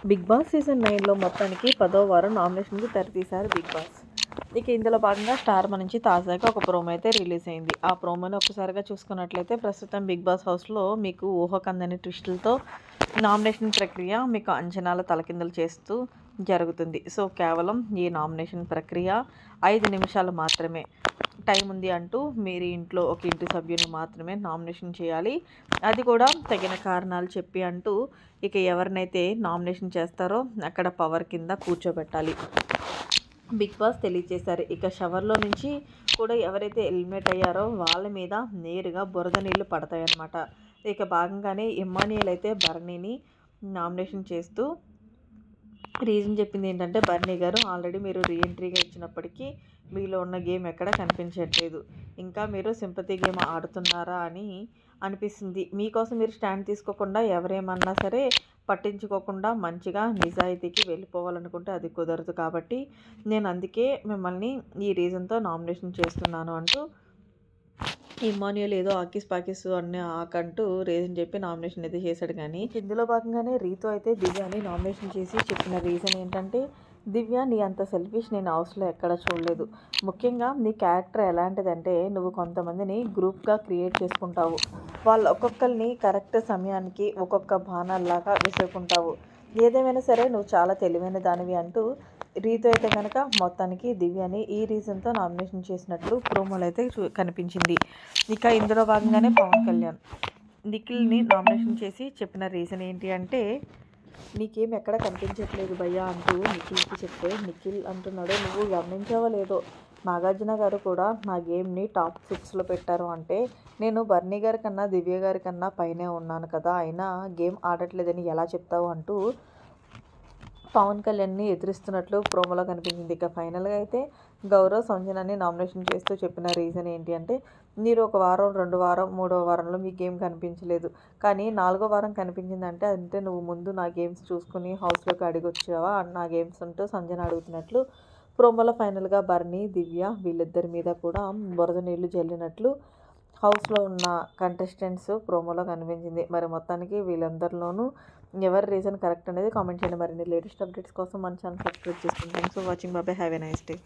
Big boss season 9లో మొత్తానికి 10వ వారం నామినేషన్కి తెరతీశారు బిగ్ బాస్. ఇక ఇందులో భాగంగా స్టార్ మా నుంచి తాజాగా ఒక ప్రోమో అయితే రిలీజ్ అయింది. ఆ ప్రోమోని ఒక్కసారిగా చూసుకున్నట్లయితే ప్రస్తుతం బిగ్ బాస్ హౌస్లో మీకు ఊహకందని ట్విస్టులతో నామినేషన్ ప్రక్రియ మీకు అంచనాల తలకిందులు చేస్తూ జరుగుతుంది. సో కేవలం ఈ నామినేషన్ ప్రక్రియ 5 నిమిషాలు మాత్రమే టైం ఉంది అంటూ మీరు ఇంట్లో ఒక ఇంటి సభ్యుని మాత్రమే నామినేషన్ చేయాలి, అది కూడా తగిన కారణాలు చెప్పి అంటూ ఇక ఎవరినైతే నామినేషన్ చేస్తారో అక్కడ పవర్ కింద కూర్చోబెట్టాలి బిగ్ బాస్ తెలియజేశారు. ఇక షవర్లో నుంచి కూడా ఎవరైతే ఎలిమినేట్ అయ్యారో వాళ్ళ మీద నేరుగా బురద నీళ్ళు పడతాయన్నమాట. ఇక భాగంగానే ఇమ్మాన్యుయల్ అయితే బర్నీని నామినేషన్ చేస్తూ రీజన్ చెప్పింది ఏంటంటే, బర్నీ గారు ఆల్రెడీ మీరు రీఎంట్రీగా ఇచ్చినప్పటికీ మీలో ఉన్న గేమ్ ఎక్కడ కనిపించట్లేదు, ఇంకా మీరు సింపతి గేమ్ ఆడుతున్నారా అని అనిపిస్తుంది. మీకోసం మీరు స్టాండ్ తీసుకోకుండా ఎవరేమన్నా సరే పట్టించుకోకుండా మంచిగా నిజాయితీకి వెళ్ళిపోవాలనుకుంటే అది కుదరదు, కాబట్టి నేను అందుకే మిమ్మల్ని ఈ రీజన్తో నామినేషన్ చేస్తున్నాను అంటూ ఇమ్మాన్యుయల్ ఏదో ఆకిస్ పాకిస్ అన్నీ ఆకంటూ రీజన్ చెప్పి నామినేషన్ అయితే చేశాడు. కానీ ఇందులో భాగంగానే రీతు అయితే దివ్యాని నామినేషన్ చేసి చెప్పిన రీజన్ ఏంటంటే, దివ్య నీ అంత సెల్ఫిష్ నేను హౌస్లో ఎక్కడ చూడలేదు. ముఖ్యంగా నీ క్యారెక్టర్ ఎలాంటిదంటే, నువ్వు కొంతమందిని గ్రూప్గా క్రియేట్ చేసుకుంటావు, వాళ్ళు ఒక్కొక్కరిని కరెక్ట్ సమయానికి ఒక్కొక్క బాణాల్లాగా విసురుకుంటావు, ఏదేమైనా సరే నువ్వు చాలా తెలివైన దానివి అంటూ రీతు అయితే కనుక మొత్తానికి దివ్యాని ఈ రీజన్తో నామినేషన్ చేసినట్లు ప్రోమోలు అయితే కనిపించింది. ఇక ఇందులో భాగంగానే పవన్ కళ్యాణ్ నిఖిల్ని నామినేషన్ చేసి చెప్పిన రీజన్ ఏంటి అంటే, నీకేం ఎక్కడ కనిపించట్లేదు భయ్యా అంటూ నిఖిల్కి చెప్తే నిఖిల్ అంటున్నాడు, నువ్వు గమనించావో లేదో నాగార్జున గారు కూడా నా గేమ్ని టాప్ 6లో పెట్టారు అంటే, నేను బర్నీ గారి కన్నా దివ్య గారి కన్నా పైనే ఉన్నాను కదా, అయినా గేమ్ ఆడట్లేదని ఎలా చెప్తావు అంటూ పవన్ కళ్యాణ్ని ఎదురిస్తున్నట్లు ప్రోమోలో కనిపించింది. ఇక ఫైనల్గా అయితే గౌరవ్ సంజనాని నామినేషన్ చేస్తూ చెప్పిన రీజన్ ఏంటి అంటే, మీరు ఒక వారం, 2 వారం, 3వ వారంలో మీ గేమ్ కనిపించలేదు, కానీ 4వ వారం కనిపించిందంటే అంటే నువ్వు ముందు నా గేమ్స్ చూసుకుని హౌస్లోకి అడిగొచ్చావా నా గేమ్స్ అంటూ సంజన అడుగుతున్నట్లు ప్రోమోలో ఫైనల్గా బర్నీ, దివ్య వీళ్ళిద్దరి మీద కూడా బురద నీళ్లు జల్లినట్లు హౌస్లో ఉన్న కంటెస్టెంట్స్ ప్రోమోలో కనిపించింది. మరి మొత్తానికి వీళ్ళందరిలోనూ ఎవరి రీజన్ కరెక్ట్ అనేది కామెంట్ చేయండి. మరిన్ని లేటెస్ట్ అప్డేట్స్ కోసం మన ఛానల్ సబ్స్క్రైబ్ చేసుకోండి. Thanks for watching. Bye, have a nice day.